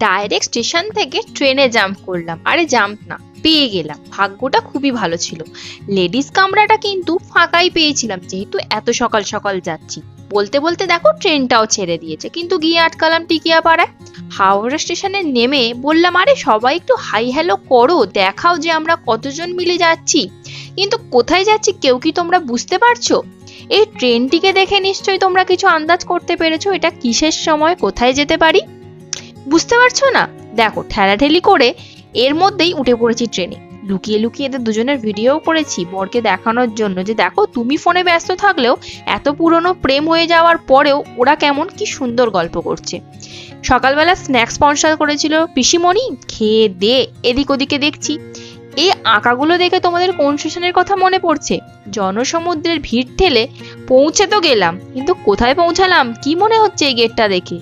Direct station থেকে ট্রেনে jump করলাম। আরে জাম্প না, পেয়ে গেলাম। ভাগ্যটা খুবই ভালো ছিল। লেডিস কামরাটা কিন্তু ফাঁকাই পেয়েছিলাম, যেহেতু এত সকাল সকাল যাচ্ছি। বলতে বলতে দেখো ট্রেনটাও ছেড়ে দিয়েছে, কিন্তু গিয়ে আটকালাম টিকিয়াপাড়ায়। হাওড়া স্টেশনে নেমে বললাম, আরে সবাই একটু হাই হ্যালো করো, দেখাও যে আমরা কতজন মিলে যাচ্ছি। কিন্তু কোথায় যাচ্ছি কেউ কি তোমরা বুঝতে পারছো? এই ট্রেনটিকে দেখে নিশ্চয়ই তোমরা কিছু আন্দাজ করতে পেরেছো এটা কিসের সময়, কোথায় যেতে পারি। বুঝতে পারছো না? দেখো ঠেলাঠেলি করে এর মধ্যেই উঠে পড়েছি ট্রেনে। লুকিয়ে লুকিয়ে এদের দুজনের ভিডিও করেছি বরকে দেখানোর জন্য, যে দেখো তুমি ফোনে ব্যস্ত থাকলেও এত পুরনো প্রেম হয়ে যাওয়ার পরেও ওরা কেমন কি সুন্দর গল্প করছে। সকালবেলা স্ন্যাক্স স্পন্সর করেছিল পিসিমণি, খেয়ে দে এদিক ওদিকে দেখছি। এই আঁকাগুলো দেখে তোমাদের কোন স্টেশনের কথা মনে পড়ছে? জনসমুদ্রের ভিড় ঠেলে পৌঁছে তো গেলাম, কিন্তু কোথায় পৌঁছালাম কি মনে হচ্ছে এই গেটটা দেখে?